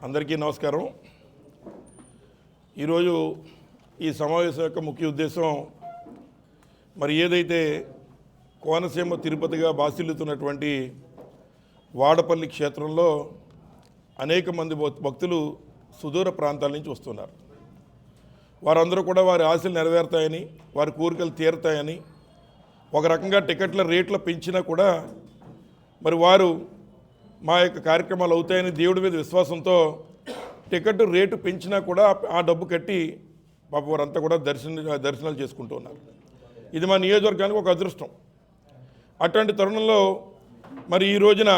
అందరికీ నమస్కారం. ఈరోజు ఈ సమావేశం యొక్క ముఖ్య ఉద్దేశం మరి ఏదైతే కోనసీమ తిరుపతిగా బాసిల్లుతున్నటువంటి వాడపల్లి క్షేత్రంలో అనేక మంది భక్తులు సుదూర ప్రాంతాల నుంచి వస్తున్నారు. వారందరూ కూడా వారి ఆశలు నెరవేరుతాయని, వారి కోరికలు తీరుతాయని, ఒక రకంగా టికెట్ల రేట్లు పెంచినా కూడా మరి వారు మా యొక్క కార్యక్రమాలు అవుతాయని దేవుడి మీద విశ్వాసంతో టికెట్ రేటు పెంచినా కూడా ఆ డబ్బు కట్టి పాప వారంతా కూడా దర్శనాలు చేసుకుంటూ ఉన్నారు. ఇది మా నియోజకవర్గానికి ఒక అదృష్టం. అటువంటి తరుణంలో మరి ఈ రోజున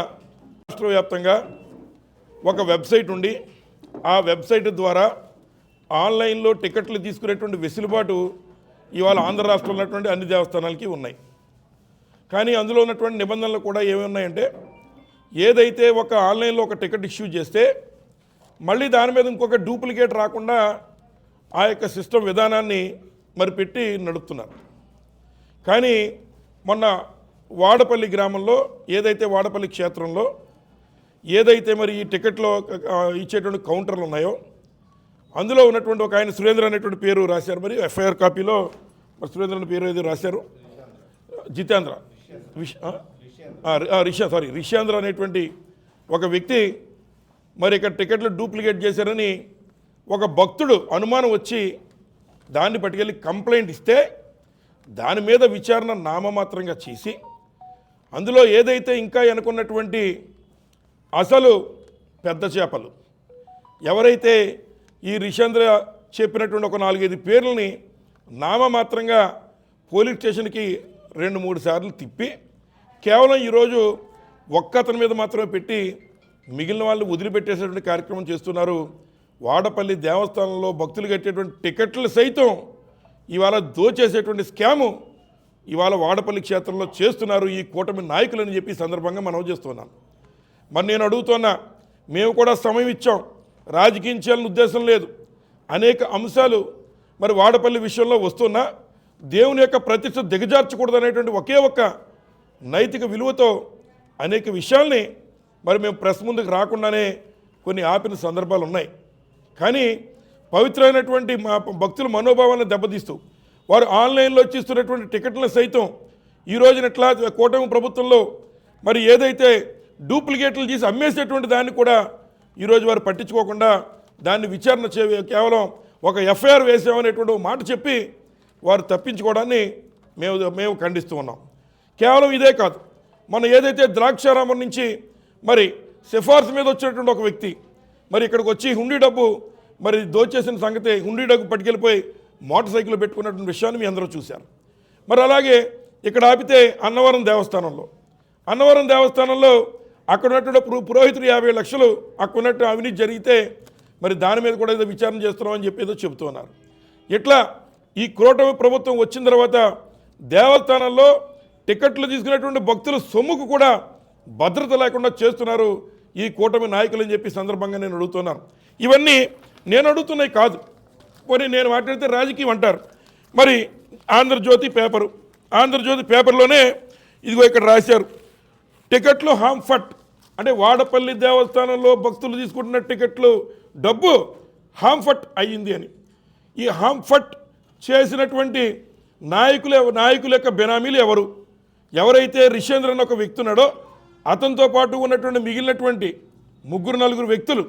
రాష్ట్ర వ్యాప్తంగా ఒక వెబ్సైట్ ఉండి ఆ వెబ్సైట్ ద్వారా ఆన్లైన్లో టికెట్లు తీసుకునేటువంటి వెసులుబాటు ఇవాళ ఆంధ్ర రాష్ట్రంలో ఉన్నటువంటి అన్ని దేవస్థానాలకి ఉన్నాయి. కానీ అందులో ఉన్నటువంటి నిబంధనలు కూడా ఏమి ఉన్నాయంటే, ఏదైతే ఒక ఆన్లైన్లో ఒక టికెట్ ఇష్యూ చేస్తే మళ్ళీ దాని మీద ఇంకొక డూప్లికేట్ రాకుండా ఆ యొక్క సిస్టమ్ విధానాన్ని మరి పెట్టి నడుపుతున్నారు. కానీ మొన్న వాడపల్లి గ్రామంలో ఏదైతే వాడపల్లి క్షేత్రంలో ఏదైతే మరి ఈ టికెట్లో ఇచ్చేటువంటి కౌంటర్లు ఉన్నాయో అందులో ఉన్నటువంటి ఒక ఆయన సురేంద్ర అనేటువంటి పేరు రాశారు. మరి ఎఫ్ఐఆర్ కాపీలో మరి సురేంద్ర అనే పేరు ఏదో రాశారు, జితేంద్ర రిషేంద్ర అనేటువంటి ఒక వ్యక్తి మరి ఇక్కడ టికెట్లు డూప్లికేట్ చేశారని ఒక భక్తుడు అనుమానం వచ్చి దాన్ని పట్టుకెళ్ళి కంప్లైంట్ ఇస్తే దాని మీద విచారణ నామమాత్రంగా చేసి అందులో ఏదైతే ఇంకా అనుకున్నటువంటి అసలు పెద్ద చేపలు ఎవరైతే ఈ రిషేంద్ర చెప్పినటువంటి ఒక 4-5 పేర్లని నామమాత్రంగా పోలీస్ స్టేషన్కి 2-3 సార్లు తిప్పి కేవలం ఈరోజు ఒక్కతని మీద మాత్రమే పెట్టి మిగిలిన వాళ్ళు వదిలిపెట్టేసేటువంటి కార్యక్రమం చేస్తున్నారు. వాడపల్లి దేవస్థానంలో భక్తులు కట్టేటువంటి టికెట్లు సైతం ఇవాళ దోచేసేటువంటి స్కాము ఇవాళ వాడపల్లి క్షేత్రంలో చేస్తున్నారు ఈ కూటమి నాయకులని చెప్పి సందర్భంగా మనం చేస్తున్నాను. మరి నేను అడుగుతున్నా, మేము కూడా సమయం ఇచ్చాం, రాజకీయం చేయాలని ఉద్దేశం లేదు. అనేక అంశాలు మరి వాడపల్లి విషయంలో వస్తున్నా దేవుని యొక్క ప్రతిష్ట దిగజార్చకూడదు అనేటువంటి ఒకే ఒక్క నైతిక విలువతో అనేక విషయాల్ని మరి మేము ప్రెస్ ముందుకు రాకుండానే కొన్ని ఆపిన సందర్భాలు ఉన్నాయి. కానీ పవిత్రమైనటువంటి మా భక్తుల మనోభావాలను దెబ్బతీస్తూ వారు ఆన్లైన్లో ఇచ్చిస్తున్నటువంటి టికెట్లను సైతం ఈ రోజున ఎట్లా కూటమి ప్రభుత్వంలో మరి ఏదైతే డూప్లికేట్లు చేసి అమ్మేసేటువంటి దాన్ని కూడా ఈరోజు వారు పట్టించుకోకుండా దాన్ని విచారణ కేవలం ఒక ఎఫ్ఐఆర్ వేసామనేటువంటి మాట చెప్పి వారు తప్పించుకోవడాన్ని మేము ఖండిస్తూ ఉన్నాం. కేవలం ఇదే కాదు, మన ఏదైతే ద్రాక్షారామం నుంచి మరి సిఫార్సు మీద వచ్చినటువంటి ఒక వ్యక్తి మరి ఇక్కడికి వచ్చి హుండీ డబ్బు మరి దోచేసిన సంగతి, హుండీ డబ్బు పట్టుకెళ్ళిపోయి మోటార్ సైకిల్ పెట్టుకున్నటువంటి విషయాన్ని మీ అందరూ చూశారు. మరి అలాగే ఇక్కడ ఆపితే అన్నవరం దేవస్థానంలో అక్కడ ఉన్నటువంటి పురోహితుడు 50 లక్షలు అక్కడ ఉన్నట్టు అవినీతి జరిగితే మరి దాని మీద కూడా ఏదో విచారణ చేస్తున్నామని చెప్పి ఏదో చెబుతున్నారు. ఇట్లా ఈ కూటమి ప్రభుత్వం వచ్చిన తర్వాత దేవస్థానంలో టికెట్లు తీసుకునేటువంటి భక్తుల సొమ్ముకు కూడా భద్రత లేకుండా చేస్తున్నారు ఈ కూటమి నాయకులు అని చెప్పి సందర్భంగా నేను అడుగుతున్నాను. ఇవన్నీ నేను అడుగుతున్నాయి కాదు, మరి నేను మాట్లాడితే రాజకీయం అంటారు. మరి ఆంధ్రజ్యోతి పేపర్లోనే ఇదిగో ఇక్కడ రాశారు, టికెట్లు హాంఫట్ అంటే వాడపల్లి దేవస్థానంలో భక్తులు తీసుకుంటున్న టికెట్లు డబ్బు హాంఫట్ అయ్యింది అని. ఈ హాంఫట్ చేసినటువంటి నాయకుల యొక్క బెనామీలు ఎవరైతే రిషేంద్రన్ ఒక వ్యక్తి ఉన్నాడో అతనితో పాటు ఉన్నటువంటి మిగిలినటువంటి 3-4 వ్యక్తులు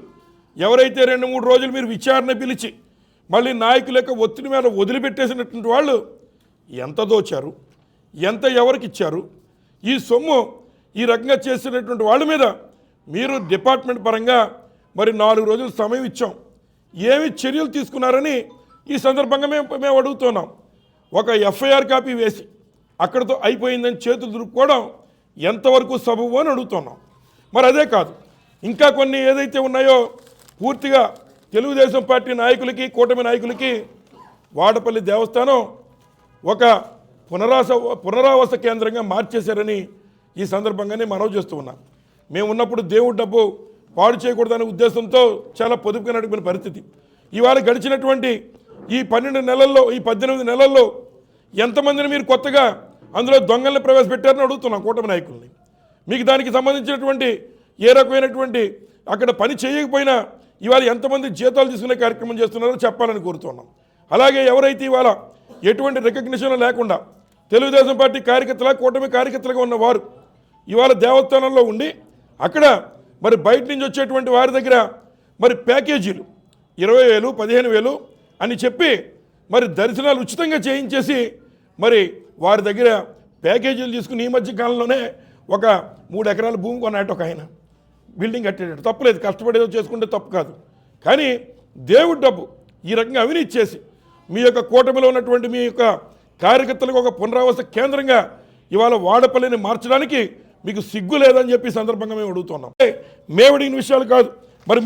ఎవరైతే 2-3 రోజులు మీరు విచారణ పిలిచి మళ్ళీ నాయకుల యొక్క ఒత్తిడి మీద వదిలిపెట్టేసినటువంటి వాళ్ళు ఎంత దోచారు, ఎంత ఎవరికి ఇచ్చారు, ఈ సొమ్ము ఈ రకంగా చేసినటువంటి వాళ్ళ మీద మీరు డిపార్ట్మెంట్ పరంగా మరి 4 రోజులు సమయం ఇచ్చాం, ఏమి చర్యలు తీసుకున్నారని ఈ సందర్భంగా మేము అడుగుతున్నాం. ఒక ఎఫ్ఐఆర్ కాపీ వేసి అక్కడితో అయిపోయిందని చేతులు దురుపుకోవడం ఎంతవరకు సబబు అని అడుగుతున్నాం. మరి అదే కాదు, ఇంకా కొన్ని ఏదైతే ఉన్నాయో పూర్తిగా తెలుగుదేశం పార్టీ నాయకులకి, కూటమి నాయకులకి వాడపల్లి దేవస్థానం ఒక పునరావాస కేంద్రంగా మార్చేశారని ఈ సందర్భంగానే మనవి చేస్తూ ఉన్నాం. మేము ఉన్నప్పుడు దేవుడి డబ్బు పాడు చేయకూడదనే ఉద్దేశంతో చాలా పొదుపుగా నడిపిన పరిస్థితి. ఇవాళ గడిచినటువంటి ఈ 12 నెలల్లో, ఈ 18 నెలల్లో ఎంతమందిని మీరు కొత్తగా అందులో దొంగల్ని ప్రవేశపెట్టారని అడుగుతున్నాం కూటమి నాయకుల్ని. మీకు దానికి సంబంధించినటువంటి ఏ రకమైనటువంటి అక్కడ పని చేయకపోయినా ఇవాళ ఎంతమంది జీతాలు తీసుకునే కార్యక్రమం చేస్తున్నారో చెప్పాలని కోరుతున్నాం. అలాగే ఎవరైతే ఇవాళ ఎటువంటి రికగ్నిషన్ లేకుండా తెలుగుదేశం పార్టీ కార్యకర్తల కూటమి కార్యకర్తలుగా ఉన్నవారు ఇవాళ దేవస్థానంలో ఉండి అక్కడ మరి బయట నుంచి వచ్చేటువంటి వారి దగ్గర మరి ప్యాకేజీలు 20,000 15,000 అని చెప్పి మరి దర్శనాలు ఉచితంగా చేయించేసి మరి వారి దగ్గర ప్యాకేజీలు తీసుకుని ఈ మధ్య కాలంలోనే ఒక 3 ఎకరాల భూమి కొన్నాట ఒక ఆయన బిల్డింగ్ కట్టేటట్టు తప్పులేదు, కష్టపడేదో చేసుకుంటే తప్పు కాదు. కానీ దేవుడి డబ్బు ఈ రకంగా అవినీతి చేసి మీ యొక్క కూటమిలో ఉన్నటువంటి మీ యొక్క కార్యకర్తలకు ఒక పునరావాస కేంద్రంగా ఇవాళ వాడపల్లిని మార్చడానికి మీకు సిగ్గు లేదని చెప్పి సందర్భంగా మేము అడుగుతున్నాం. మేము అడిగిన విషయాలు కాదు, మరి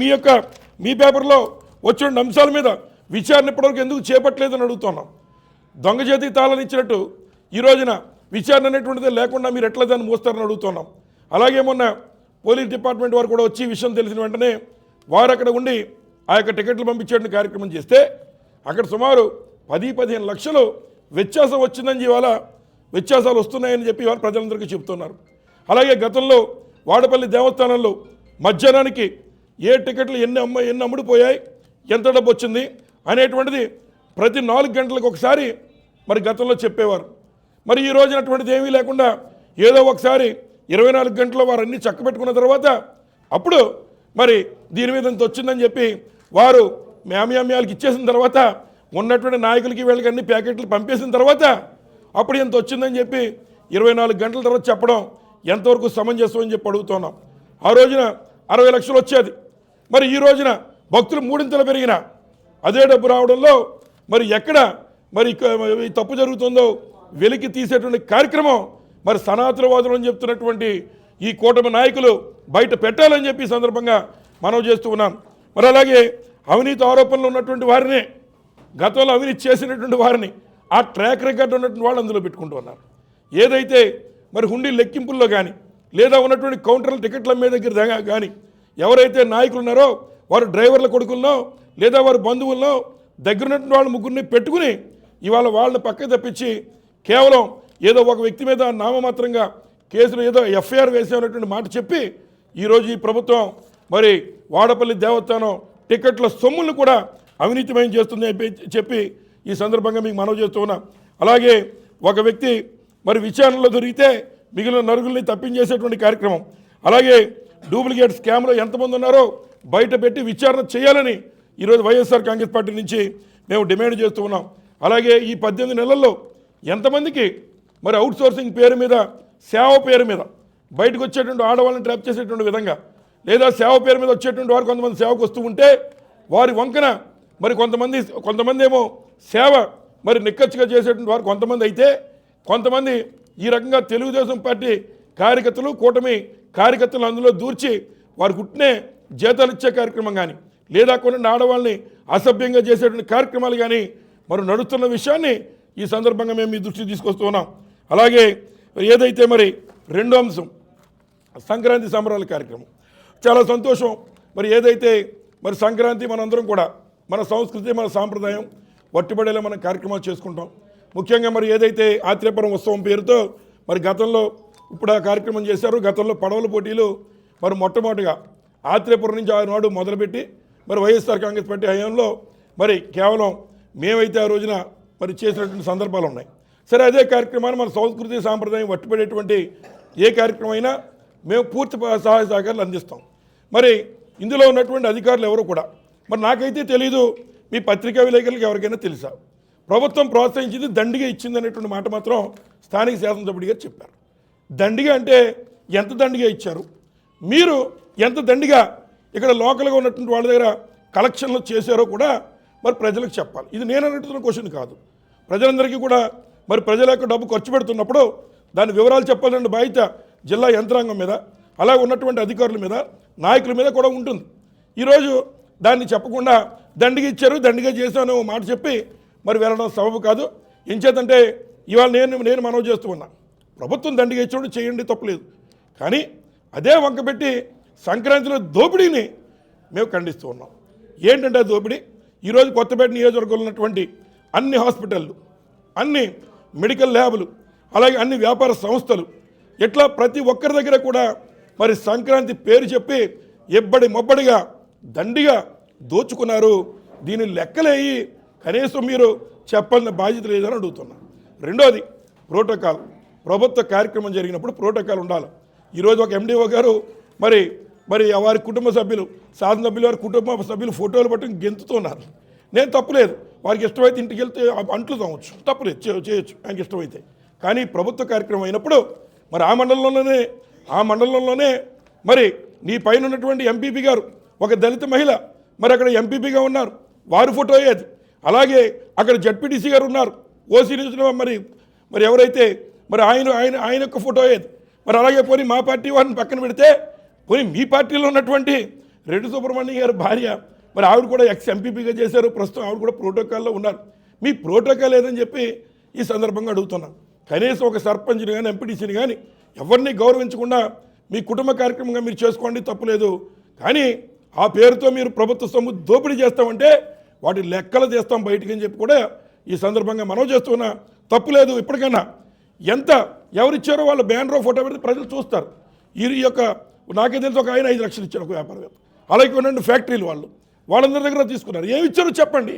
మీ పేపర్లో వచ్చిన అంశాల మీద విచారణ ఇప్పటివరకు ఎందుకు చేపట్టలేదని అడుగుతున్నాం. దొంగ చేతికి తాళని ఇచ్చినట్టు ఈ రోజున విచారణ అనేటువంటిది లేకుండా మీరు ఎట్లా దాన్ని మోస్తారని అడుగుతున్నాం. అలాగే మొన్న పోలీస్ డిపార్ట్మెంట్ వారు కూడా వచ్చి విషయం తెలిసిన వెంటనే వారు అక్కడ ఉండి ఆ యొక్క టికెట్లు పంపించేటువంటి కార్యక్రమం చేస్తే అక్కడ సుమారు 10-15 లక్షలు వ్యత్యాసం వచ్చిందని ఇవాళ వ్యత్యాసాలు వస్తున్నాయని చెప్పి ఇవాళ ప్రజలందరికీ చెబుతున్నారు. అలాగే గతంలో వాడపల్లి దేవస్థానంలో మధ్యాహ్నానికి ఏ టికెట్లు ఎన్ని అమ్ముడుపోయాయి, ఎంత డబ్బు వచ్చింది అనేటువంటిది ప్రతి 4 గంటలకు ఒకసారి మరి గతంలో చెప్పేవారు. మరి ఈ రోజున అటువంటిది ఏమీ లేకుండా ఏదో ఒకసారి 24 గంటల్లో వారు అన్నీ చక్కబెట్టుకున్న తర్వాత అప్పుడు మరి దీని మీద ఇంత వచ్చిందని చెప్పి వారు మ్యామ్యామ్యాలకి ఇచ్చేసిన తర్వాత ఉన్నటువంటి నాయకులకి వీళ్ళకి అన్ని ప్యాకెట్లు పంపేసిన తర్వాత అప్పుడు ఎంత వచ్చిందని చెప్పి 24 గంటల తర్వాత చెప్పడం ఎంతవరకు సమంజసం అని చెప్పి అడుగుతున్నాం. ఆ రోజున 60 లక్షలు వచ్చేది, మరి ఈ రోజున భక్తులు 3 పెరిగిన అదే డబ్బు రావడంలో మరి ఎక్కడ మరి ఈ తప్పు జరుగుతుందో వెలికి తీసేటువంటి కార్యక్రమం మరి సనాతనవాదులు అని చెప్తున్నటువంటి ఈ కూటమి నాయకులు బయట పెట్టాలని చెప్పి సందర్భంగా మనం చేస్తూ ఉన్నాం. మరి అలాగే అవినీతి ఆరోపణలు ఉన్నటువంటి వారిని, గతంలో అవినీతి చేసినటువంటి వారిని, ఆ ట్రాక్ రికార్డ్ ఉన్నటువంటి వాళ్ళు అందులో పెట్టుకుంటూ ఉన్నారు. ఏదైతే మరి హుండీ లెక్కింపుల్లో కానీ లేదా ఉన్నటువంటి కౌంటర్ల టికెట్ల మీద దగ్గర కానీ ఎవరైతే నాయకులు ఉన్నారో వారు డ్రైవర్ల కొడుకులను లేదా వారి బంధువులను దగ్గర ఉన్నటువంటి వాళ్ళు ముగ్గురిని పెట్టుకుని ఇవాళ వాళ్ళని పక్కకు తప్పించి కేవలం ఏదో ఒక వ్యక్తి మీద నామమాత్రంగా కేసులు ఏదో ఎఫ్ఐఆర్ వేసేటువంటి మాట చెప్పి ఈరోజు ఈ ప్రభుత్వం మరి వాడపల్లి దేవస్థానం టికెట్ల సొమ్ములను కూడా అవినీతిమయం చేస్తుంది చెప్పి ఈ సందర్భంగా మీకు మనవి చేస్తూ ఉన్నాం. అలాగే ఒక వ్యక్తి మరి విచారణలో దొరికితే మిగిలిన నరుగుల్ని తప్పించేసేటువంటి కార్యక్రమం, అలాగే డూప్లికేట్ స్కామ్లో ఎంతమంది ఉన్నారో బయట పెట్టి విచారణ చేయాలని ఈరోజు వైఎస్ఆర్ కాంగ్రెస్ పార్టీ నుంచి మేము డిమాండ్ చేస్తూ ఉన్నాం. అలాగే ఈ 18 నెలల్లో ఎంతమందికి మరి అవుట్ సోర్సింగ్ పేరు మీద, సేవ పేరు మీద బయటకు వచ్చేటువంటి ఆడవాళ్ళని ట్రాప్ చేసేటువంటి విధంగా లేదా సేవ పేరు మీద వచ్చేటువంటి వారు కొంతమంది సేవకు వస్తూ ఉంటే వారి వంకన మరి కొంతమంది ఏమో సేవ మరి నిక్కచ్చిగా చేసేటువంటి వారు కొంతమంది అయితే, కొంతమంది ఈ రకంగా తెలుగుదేశం పార్టీ కార్యకర్తలు కూటమి కార్యకర్తలు అందులో దూర్చి వారు కుట్టినే జీతాలు ఇచ్చే కార్యక్రమం కానీ లేదా కొన్ని ఆడవాళ్ళని అసభ్యంగా చేసేటువంటి కార్యక్రమాలు కానీ మరి నడుస్తున్న విషయాన్ని ఈ సందర్భంగా మేము మీ దృష్టికి తీసుకొస్తూ ఉన్నాం. అలాగే ఏదైతే మరి రెండో అంశం సంక్రాంతి సంబరాల కార్యక్రమం, చాలా సంతోషం. మరి ఏదైతే మరి సంక్రాంతి మనందరం కూడా మన సంస్కృతి మన సాంప్రదాయం వట్టిబడేలా మన కార్యక్రమాలు చేసుకుంటాం. ముఖ్యంగా మరి ఏదైతే ఆత్రేయపురం ఉత్సవం పేరుతో మరి గతంలో ఇప్పుడు ఆ కార్యక్రమం చేశారు. గతంలో పడవల పోటీలు మరి మొట్టమొదటిగా ఆత్రేయపురం నుంచి ఆనాడు మొదలుపెట్టి మరి వైఎస్ఆర్ కాంగ్రెస్ పార్టీ హయాంలో మరి కేవలం మేమైతే ఆ రోజున మరి చేసినటువంటి సందర్భాలు ఉన్నాయి. సరే, అదే కార్యక్రమాన్ని మన సంస్కృతి సాంప్రదాయం వట్టిపడేటువంటి ఏ కార్యక్రమం అయినా మేము పూర్తి సహాయ సహకారాలు అందిస్తాం. మరి ఇందులో ఉన్నటువంటి అధికారులు ఎవరు కూడా మరి నాకైతే తెలీదు, మీ పత్రికా విలేకరులకు ఎవరికైనా తెలుసా, ప్రభుత్వం ప్రోత్సహించింది దండిగా ఇచ్చింది అనేటువంటి మాట మాత్రం స్థానిక శాసనసభ్యుడి గారు చెప్పారు. దండిగా అంటే ఎంత దండిగా ఇచ్చారు, మీరు ఎంత దండిగా ఇక్కడ లోకల్గా ఉన్నటువంటి వాళ్ళ దగ్గర కలెక్షన్లు చేశారో కూడా మరి ప్రజలకు చెప్పాలి. ఇది నేను అడుగుతున్న క్వశ్చన్ కాదు, ప్రజలందరికీ కూడా మరి ప్రజల యొక్క డబ్బు ఖర్చు పెడుతున్నప్పుడు దాని వివరాలు చెప్పాలంటే బాధ్యత జిల్లా యంత్రాంగం మీద, అలాగే ఉన్నటువంటి అధికారుల మీద, నాయకుల మీద కూడా ఉంటుంది. ఈరోజు దాన్ని చెప్పకుండా దండిగా ఇచ్చారు, దండిగా చేశాను మాట చెప్పి మరి వెళ్ళడం సబబు కాదు. ఎంచేతంటే ఇవాళ నేను మనవి చేస్తూ ఉన్నా, ప్రభుత్వం దండిగా ఇచ్చాడు చేయండి, తప్పలేదు. కానీ అదే వంక పెట్టి సంక్రాంతిలో దోపిడీని మేము ఖండిస్తూ ఉన్నాం. ఏంటంటే ఆ దోపిడీ, ఈరోజు కొత్తపేట నియోజకవర్గంలో ఉన్నటువంటి అన్ని హాస్పిటళ్ళు, అన్ని మెడికల్ ల్యాబులు, అలాగే అన్ని వ్యాపార సంస్థలు, ఇట్లా ప్రతి ఒక్కరి దగ్గర కూడా మరి సంక్రాంతి పేరు చెప్పి ఎబ్బడి మొబ్బడిగా దండిగా దోచుకున్నారు. దీని లెక్కలేయి కనీసం మీరు చెప్పాల్సిన బాధ్యత లేదని అడుగుతున్నా. రెండోది ప్రోటోకాల్. ప్రభుత్వ కార్యక్రమం జరిగినప్పుడు ప్రోటోకాల్ ఉండాలి. ఈరోజు ఒక ఎండిఓ గారు మరి వారి కుటుంబ సభ్యులు, శాసనసభ్యులు వారి కుటుంబ సభ్యులు ఫోటోలు పట్టుకుని గెంతుతున్నారు. నేను తప్పులేదు, వారికి ఇష్టమైతే ఇంటికి వెళ్తే అంట్లు తవ్వచ్చు, తప్పులేదు, చేయొచ్చు ఆయనకి ఇష్టమైతే. కానీ ప్రభుత్వ కార్యక్రమం అయినప్పుడు మరి ఆ మండలంలోనే మరి నీ పైన ఉన్నటువంటి ఎంపీపీ గారు ఒక దళిత మహిళ మరి అక్కడ ఎంపీపీగా ఉన్నారు, వారి ఫోటో అయ్యేది. అలాగే అక్కడ జడ్పీటీసీ గారు ఉన్నారు, ఓసీ నుంచి మరి ఎవరైతే మరి ఆయన యొక్క ఫోటో అయ్యేది. మరి అలాగే పోనీ మా పార్టీ వారిని పక్కన పెడితే పోనీ మీ పార్టీలో ఉన్నటువంటి రెడ్డి సుబ్రహ్మణ్యం గారి భార్య మరి ఆవిడ కూడా ఎక్స్ ఎంపీపీగా చేశారు, ప్రస్తుతం ఆవిడ కూడా ప్రోటోకాల్లో ఉన్నారు. మీ ప్రోటోకాల్ ఏదని చెప్పి ఈ సందర్భంగా అడుగుతున్నాం. కనీసం ఒక సర్పంచ్ని కానీ ఎంపీటీసీని కానీ ఎవరిని గౌరవించకుండా మీ కుటుంబ కార్యక్రమంగా మీరు చేసుకోండి, తప్పులేదు. కానీ ఆ పేరుతో మీరు ప్రభుత్వ సొమ్ము దోపిడీ చేస్తామంటే వాటి లెక్కలు తీస్తాం బయటికి అని చెప్పి కూడా ఈ సందర్భంగా మనవి చేస్తున్నా. తప్పులేదు, ఇప్పటికైనా ఎవరిచ్చారో వాళ్ళ బ్యానర్ ఫోటో పెడితే ప్రజలు చూస్తారు. ఈ యొక్క నాకే తెలిసి ఒక ఆయన 5 లక్షలు ఇచ్చారు ఒక వ్యాపారవేత్త, అలాగే ఉన్నటువంటి ఫ్యాక్టరీలు వాళ్ళందరి దగ్గర తీసుకున్నారు. ఏమి ఇచ్చారో చెప్పండి,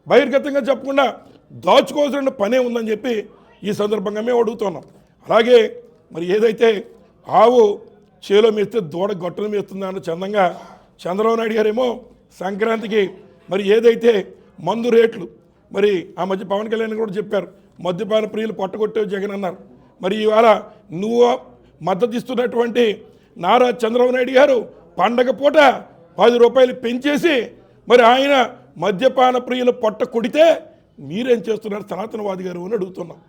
బహిర్గతంగా చెప్పకుండా దాచుకోవాల్సిన పనే ఉందని చెప్పి ఈ సందర్భంగా మేము అడుగుతున్నాం. అలాగే మరి ఏదైతే ఆవు చేలో మేస్తే దూడ గొట్టలు మేస్తుందా అన్న చందంగా చంద్రబాబు నాయుడు గారేమో సంక్రాంతికి మరి ఏదైతే మందు రేట్లు మరి ఆ మధ్య పవన్ కళ్యాణ్ కూడా చెప్పారు, మద్యపాన ప్రియులు పట్టగొట్టే జగన్ అన్నారు. మరి ఇవాళ నువ్వు మద్దతు ఇస్తున్నటువంటి నారా చంద్రబాబు నాయుడు గారు పండగ పూట 10 రూపాయలు పెంచేసి మరి ఆయన మద్యపాన ప్రియులు పొట్ట కొడితే మీరేం చేస్తున్నారు సనాతనవాది గారు అని అడుగుతున్నాం.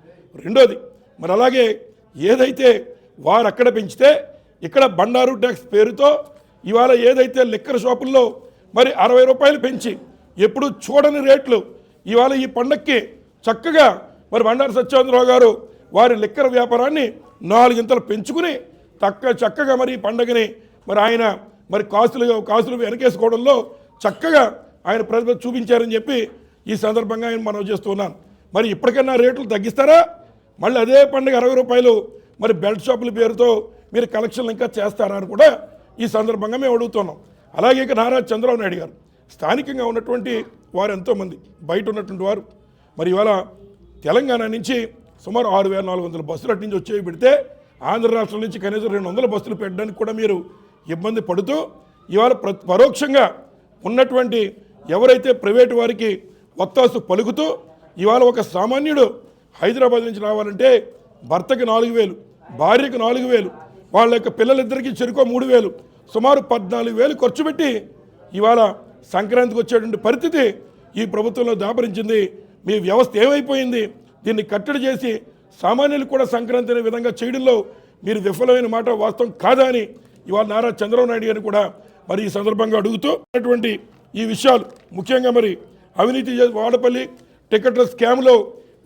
రెండోది మరి అలాగే ఏదైతే వారు అక్కడ పెంచితే ఇక్కడ బండారు ట్యాక్స్ పేరుతో ఇవాళ ఏదైతే లిక్కర్ షాపుల్లో మరి 60 రూపాయలు పెంచి ఎప్పుడు చూడని రేట్లు ఇవాళ ఈ పండక్కి చక్కగా మరి బండారు సత్యేంద్రరావు గారు వారి లిక్కర్ వ్యాపారాన్ని 4 ఇంతలు పెంచుకుని చక్కగా మరి ఈ పండగని మరి ఆయన మరి కాసులు వెనకేసుకోవడంలో చక్కగా ఆయన ప్రతిభ చూపించారని చెప్పి ఈ సందర్భంగా ఆయన మనవి చేస్తున్నాను. మరి ఇప్పటికైనా రేట్లు తగ్గిస్తారా? మళ్ళీ అదే పండుగ 60 రూపాయలు మరి బెల్ట్ షాపుల పేరుతో మీరు కలెక్షన్లు ఇంకా చేస్తారా అని కూడా ఈ సందర్భంగా మేము అడుగుతున్నాం. అలాగే ఇక నారా చంద్రబాబు నాయుడు గారు స్థానికంగా ఉన్నటువంటి వారు ఎంతోమంది బయట ఉన్నటువంటి వారు మరి ఇవాళ తెలంగాణ నుంచి సుమారు 6,400 బస్సులు అటు నుంచి వచ్చేవి పెడితే ఆంధ్ర రాష్ట్రం నుంచి కనీసం 200 బస్సులు పెట్టడానికి కూడా మీరు ఇబ్బంది పడుతూ ఇవాళ పరోక్షంగా ఉన్నటువంటి ఎవరైతే ప్రైవేటు వారికి వత్తాసు పలుకుతూ ఇవాళ ఒక సామాన్యుడు హైదరాబాద్ నుంచి రావాలంటే భర్తకి 4,000, భార్యకి 4,000, వాళ్ళ యొక్క పిల్లలిద్దరికీ చెరుకో 3,000, సుమారు 14,000 ఖర్చు పెట్టి ఇవాళ సంక్రాంతికి వచ్చేటువంటి పరిస్థితి ఈ ప్రభుత్వంలో దాపరించింది. మీ వ్యవస్థ ఏమైపోయింది? దీన్ని కట్టడి చేసి సామాన్యులు కూడా సంక్రాంతి అనే విధంగా చేయడంలో మీరు విఫలమైన మాట వాస్తవం కాదా అని ఇవాళ నారా చంద్రబాబు నాయుడు గారిని కూడా మరి ఈ సందర్భంగా అడుగుతూ అటువంటి ఈ విషయాలు ముఖ్యంగా మరి అవినీతి వాడపల్లి టికెట్ల స్కామ్లో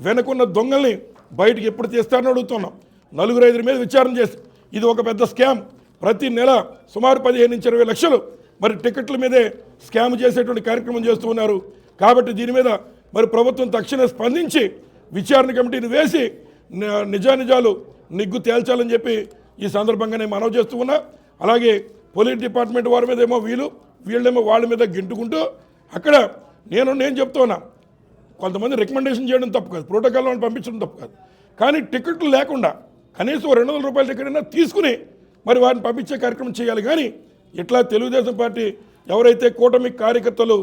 వెనుకున్న దొంగల్ని బయటకు ఎప్పుడు తీస్తారని అడుగుతున్నాం. 4-5 మీద విచారణ చేసి ఇది ఒక పెద్ద స్కామ్, ప్రతి నెల సుమారు 15 నుంచి 20 లక్షలు మరి టికెట్ల మీదే స్కామ్ చేసేటువంటి కార్యక్రమం చేస్తూ ఉన్నారు. కాబట్టి దీని మీద మరి ప్రభుత్వం తక్షణమే స్పందించి విచారణ కమిటీని వేసి నిజానిజాలు నిగ్గు తేల్చాలని చెప్పి ఈ సందర్భంగా నేను మనవి చేస్తూ ఉన్నా. అలాగే పోలీస్ డిపార్ట్మెంట్ వారి మీద ఏమో వీళ్ళేమో వాళ్ళ మీద గింటుకుంటూ అక్కడ నేను చెప్తూ ఉన్నా, కొంతమంది రికమెండేషన్ చేయడం తప్పు కాదు, ప్రోటోకాల్లో పంపించడం తప్పు కాదు. కానీ టికెట్లు లేకుండా కనీసం 200 రూపాయల టికెట్ అయినా తీసుకుని మరి వారిని పంపించే కార్యక్రమం చేయాలి. కానీ ఇట్లా తెలుగుదేశం పార్టీ ఎవరైతే కూటమి కార్యకర్తలు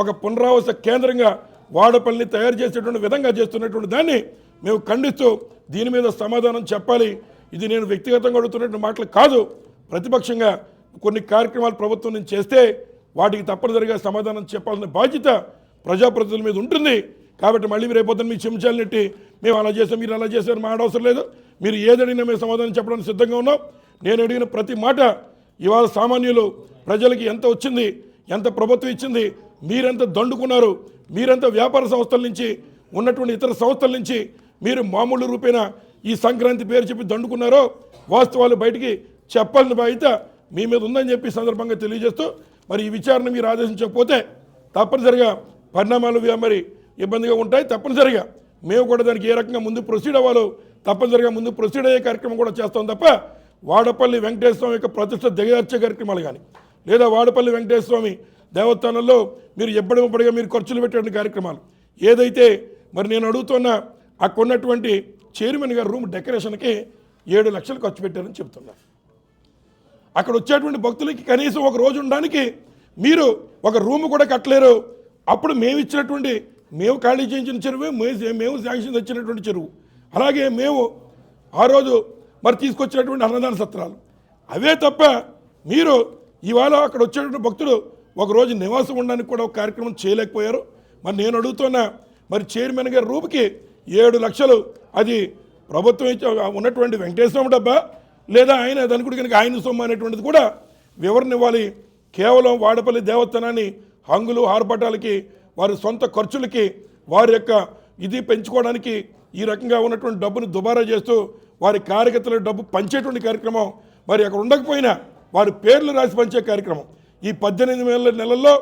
ఒక పునరావాస కేంద్రంగా వాడపల్లిని తయారు చేసేటువంటి విధంగా చేస్తున్నటువంటి దాన్ని మేము ఖండిస్తూ దీని మీద సమాధానం చెప్పాలి. ఇది నేను వ్యక్తిగతంగా అడుగుతున్నటువంటి మాటలు కాదు, ప్రతిపక్షంగా కొన్ని కార్యక్రమాలు ప్రభుత్వం నుంచి చేస్తే వాటికి తప్పనిసరిగా సమాధానం చెప్పాల్సిన బాధ్యత ప్రజాప్రతినిధుల మీద ఉంటుంది. కాబట్టి మళ్ళీ రేపొద్దున మీ చెంచాలు నెట్టి మేము అలా చేసాం మీరు అలా చేశారు మాడవసరం లేదు. మీరు ఏదడిగినా మేము సమాధానం చెప్పడానికి సిద్ధంగా ఉన్నాం. నేను అడిగిన ప్రతి మాట ఇవాళ సామాన్యులు ప్రజలకి ఎంత వచ్చింది, ఎంత ప్రభుత్వం ఇచ్చింది, మీరెంత దండుకున్నారు, మీరెంత వ్యాపార సంస్థల నుంచి ఉన్నటువంటి ఇతర సంస్థల నుంచి మీరు మామూలు రూపేణా ఈ సంక్రాంతి పేరు చెప్పి దండుకున్నారో వాస్తవాలు బయటికి చెప్పాలని బాధ్యత మీ మీద ఉందని చెప్పి సందర్భంగా తెలియజేస్తూ మరి ఈ విచారణ మీరు ఆదేశించకపోతే తప్పనిసరిగా పరిణామాలు మరి ఇబ్బందిగా ఉంటాయి. తప్పనిసరిగా మేము కూడా దానికి ఏ రకంగా ముందు ప్రొసీడ్ అవ్వాలో తప్పనిసరిగా ముందు ప్రొసీడ్ అయ్యే కార్యక్రమం కూడా చేస్తాం తప్ప వాడపల్లి వెంకటేశ్వర స్వామి యొక్క ప్రతిష్ట దిగజార్చే కార్యక్రమాలు కానీ లేదా వాడపల్లి వెంకటేశ్వర స్వామి దేవస్థానంలో మీరు ఎప్పటికప్పటిగా మీరు ఖర్చులు పెట్టే కార్యక్రమాలు ఏదైతే మరి నేను అడుగుతున్నా అక్కడ ఉన్నటువంటి చైర్మన్ గారు రూమ్ డెకరేషన్కి 7 లక్షలు ఖర్చు పెట్టారని చెప్తున్నారు. అక్కడ వచ్చేటువంటి భక్తులకి కనీసం ఒక రోజు ఉండడానికి మీరు ఒక రూమ్ కూడా కట్టలేరు. అప్పుడు మేము ఖాళీ చేయించిన చెరువు, మేము శాంక్షన్ తెచ్చినటువంటి చెరువు, అలాగే మేము ఆ రోజు మరి తీసుకొచ్చినటువంటి అన్నదాన సత్రాలు అవే తప్ప మీరు ఇవాళ అక్కడ వచ్చేటువంటి భక్తులు ఒకరోజు నివాసం ఉండడానికి కూడా ఒక కార్యక్రమం చేయలేకపోయారు. మరి నేను అడుగుతున్నా మరి చైర్మన్ గారి రూపుకి 7 లక్షలు అది ప్రభుత్వం ఉన్నటువంటి వెంకటేశ్వర డబ్బా లేదా ఆయన దానికి కనుక ఆయన సొమ్ము అనేటువంటిది కూడా వివరణ ఇవ్వాలి. కేవలం వాడపల్లి దేవస్థానాన్ని హంగులు ఆర్భటాలకి వారి సొంత ఖర్చులకి వారి యొక్క ఇది పెంచుకోవడానికి ఈ రకంగా ఉన్నటువంటి డబ్బును దుబారా చేస్తూ వారి కార్యకర్తల డబ్బు పంచేటువంటి కార్యక్రమం మరి అక్కడ ఉండకపోయినా వారి పేర్లు రాసి పంచే కార్యక్రమం ఈ 18 నెలల్లో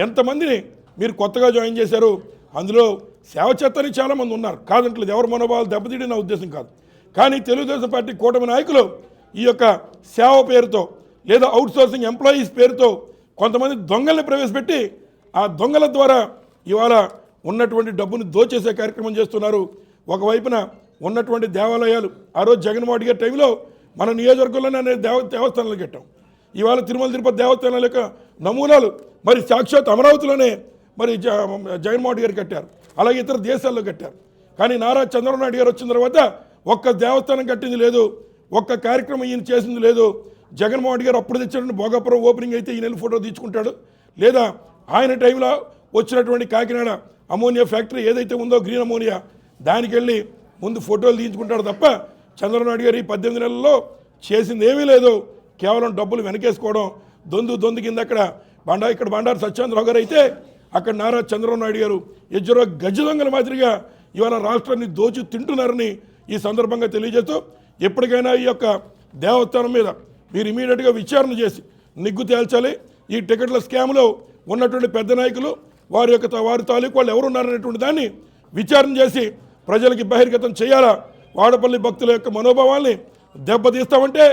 ఎంతమందిని మీరు కొత్తగా జాయిన్ చేశారు. అందులో సేవ చేత్తని చాలామంది ఉన్నారు, కాదంటలేదు, ఎవరి మనోభావాలు దెబ్బతీయడం నా ఉద్దేశం కాదు. కానీ తెలుగుదేశం పార్టీ కూటమి నాయకులు ఈ యొక్క సేవ పేరుతో లేదా అవుట్సోర్సింగ్ ఎంప్లాయీస్ పేరుతో కొంతమంది దొంగల్ని ప్రవేశపెట్టి ఆ దొంగల ద్వారా ఇవాళ ఉన్నటువంటి డబ్బును దోచేసే కార్యక్రమం చేస్తున్నారు. ఒకవైపున ఉన్నటువంటి దేవాలయాలు ఆ రోజు జగన్మోహన్ రెడ్డి గారి టైంలో మన నియోజకవర్గంలోనే దేవస్థానాలు కట్టాం. ఇవాళ తిరుమల తిరుపతి దేవస్థానాల యొక్క నమూనాలు మరి సాక్షాత్ అమరావతిలోనే మరి జగన్మోహన్ రెడ్డి గారు కట్టారు, అలాగే ఇతర దేశాల్లో కట్టారు. కానీ నారా చంద్రబాబు నాయుడు గారు వచ్చిన తర్వాత ఒక్క దేవస్థానం కట్టింది లేదు, ఒక్క కార్యక్రమం ఈయన చేసింది లేదు. జగన్మోహన్ రెడ్డి గారు అప్పుడు తెచ్చినటువంటి భోగాపురం ఓపెనింగ్ అయితే ఈయన ఫోటో తీసుకుంటాడు, లేదా ఆయన టైంలో వచ్చినటువంటి కాకినాడ అమోనియా ఫ్యాక్టరీ ఏదైతే ఉందో గ్రీన్ అమోనియా దానికి వెళ్ళి ముందు ఫోటోలు తీయించుకుంటాడు తప్ప చంద్రబాబు నాయుడు గారు ఈ 18 నెలల్లో చేసింది ఏమీ లేదు. కేవలం డబ్బులు వెనకేసుకోవడం, దొందు కింద ఇక్కడ బండారు సత్యేంద్రరావు గారు అయితే అక్కడ నారా చంద్రబాబు నాయుడు గారు ఎజ్జరో గజ దొంగల మాదిరిగా ఇవాళ రాష్ట్రాన్ని దోచి తింటున్నారని ఈ సందర్భంగా తెలియజేస్తూ ఎప్పటికైనా ఈ యొక్క దేవస్థానం మీద మీరు ఇమీడియట్గా విచారణ చేసి నిగ్గు తేల్చాలి. ఈ టికెట్ల స్కామ్లో ఉన్నటువంటి పెద్ద నాయకులు వారి తాలూకు వాళ్ళు ఎవరున్నారనేటువంటి దాన్ని విచారణ చేసి ప్రజలకి బహిర్గతం చేయాలా. వాడపల్లి భక్తుల యొక్క మనోభావాల్ని దెబ్బతీస్తామంటే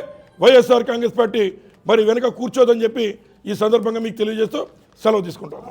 వైఎస్ఆర్ కాంగ్రెస్ పార్టీ మరి వెనక కూర్చోదని చెప్పి ఈ సందర్భంగా మీకు తెలియజేస్తూ సెలవు తీసుకుంటాము.